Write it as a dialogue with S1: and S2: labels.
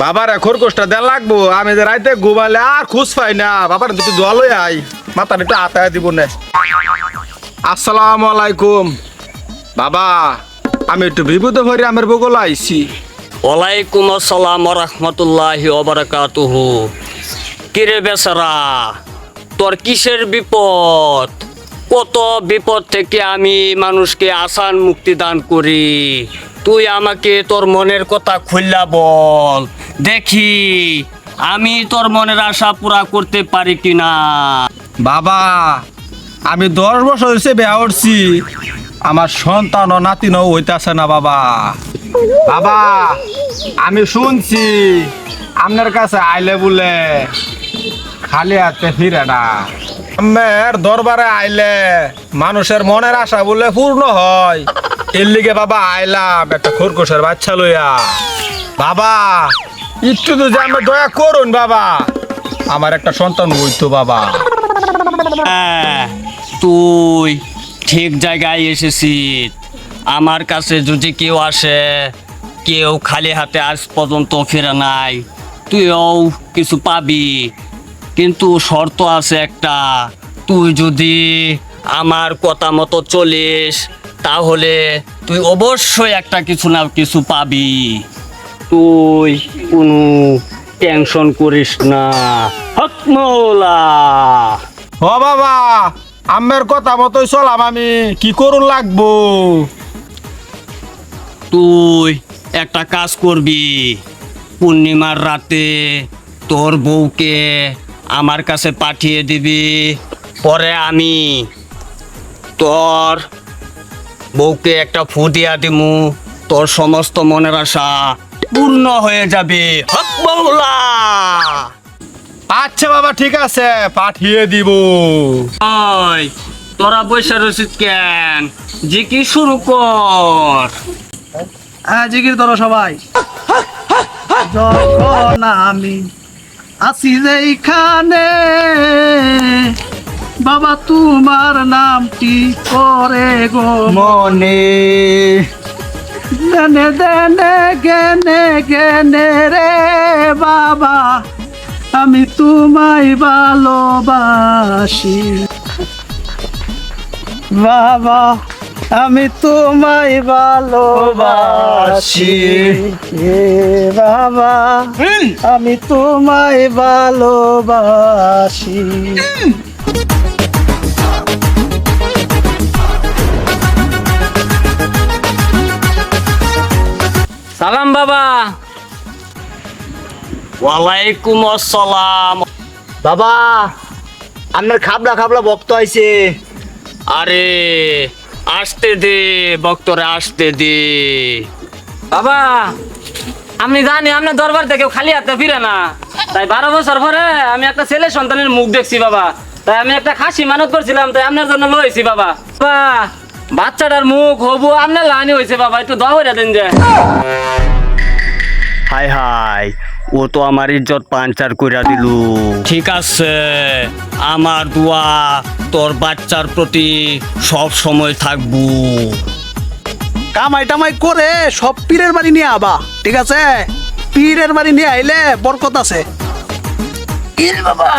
S1: বাবার খরগোশটা দেয়া লাগবো। আমি যে রাইতে ঘুমালে আর খুঁজ পাই না। বাবার দুটো দোয়া লই আই, মাথাটা একটু আতায় দিব না। আসসালামু আলাইকুম বাবা, আমি একটু বিপদে ভরে আমার বগল আইছি।
S2: ওয়ালাইকুম আসসালাম রাহমাতুল্লাহি ওয়া বারাকাতুহু। কিরে বেচারা, তোর কিসের বিপদ? কত বিপদ থেকে আমি মানুষকে আসান মুক্তি দান করি। তুই আমাকে তোর মনের কথা খুললা বল, দেখি আমি তোর মনের আশা পুরা করতে পারি কিনা।
S1: বাবা, আমি 10 বছর হয়েছে বিয়া করছি, আমার সন্তান ও নাতিনও হইতাছে না বাবা। বাবা, আমি শুনছি আপনার কাছে আইলে বলে খালি হাতে ফিরে না। আমার দরবারে আইলে মানুষের মনের আশা বলে পূর্ণ হয়। এর লিগে বাবা আইলাম একটা খরগোশের বাচ্চা লইয়া। বাবা, একটু তো যে আমরা দয়া করুন বাবা, আমার একটা সন্তান হইতো বাবা।
S2: হ্যাঁ, তুই ঠিক জায়গায় এসেছিস। আমার কাছে যদি কেউ আসে, কেউ খালি হাতে আজ পর্যন্ত ফিরে নাই, তুইও কিছু পাবি। কিন্তু শর্ত আছে একটা, তুই যদি আমার কথা মতো চলিস তাহলে তুই অবশ্যই একটা কিছু না কিছু পাবি। তুই কোনো টেনশন করিস না। হক মৌলা।
S1: ও বাবা, আম্মের কথা মতোই চলাম, আমি কি করুন লাগবো?
S2: তুই একটা কাজ করবি, পূর্ণিমার রাতে তোর বউকে আমার কাছে পাঠিয়ে দিবি। পরে আমি তোর বউকে একটা ফু দিয়া দিমু, তোর সমস্ত মনের আশা পূর্ণ হয়ে যাবে। হক মৌলা।
S1: আচ্ছা বাবা, ঠিক আছে, পাঠিয়ে দিব।
S2: ওই তোরা বসে রসিদ কেন, জিকি শুরু কর।
S3: হ্যাঁ, জিকির ধরো সবাই। যখন আমি আসি যেইখানে, বাবা তোমার নামটি করে গো
S1: মনে
S3: দেনে দেনে গেনে গেনে রে বাবা, আমি তোমায় ভালোবাসি বাবা, আমি তোমায় ভালোবাসি হে বাবা, আমি তোমায় ভালোবাসি।
S2: সালাম বাবা। ওয়ালাইকুম আসসালাম।
S4: বাবা, আপনার খাবলা খাবলা ভক্ত আইছে।
S2: আরে আসতে দে বক্তরে, আসতে দে।
S5: বাবা, আমি জানি আপনার দরবার থেকে খালি হাতে ফিরে না, তাই 12 বছর পরে আমি একটা ছেলে সন্তানের মুখ দেখছি বাবা। তাই আমি একটা খাসি মানত করছিলাম, তাই আপনার জন্য লইছি বাবা। বাবা, বাচ্চাটার মুখ হবু আপনার লানি হয়েছে বাবা, একটু দোয়া করে দেন যে।
S2: হাই হাই, ও তো আমার ইজ্জত পাঞ্চার কইরা দিল। ঠিক আছে, আমার দোয়া তোর বাচ্চার প্রতি সব সময় থাকবো।
S3: কামাই টামাই করে সব পীরের বাড়ি নিয়ে আবা, ঠিক আছে? পীরের বাড়ি নিয়ে আইলে বরকত আছে।
S5: বাবা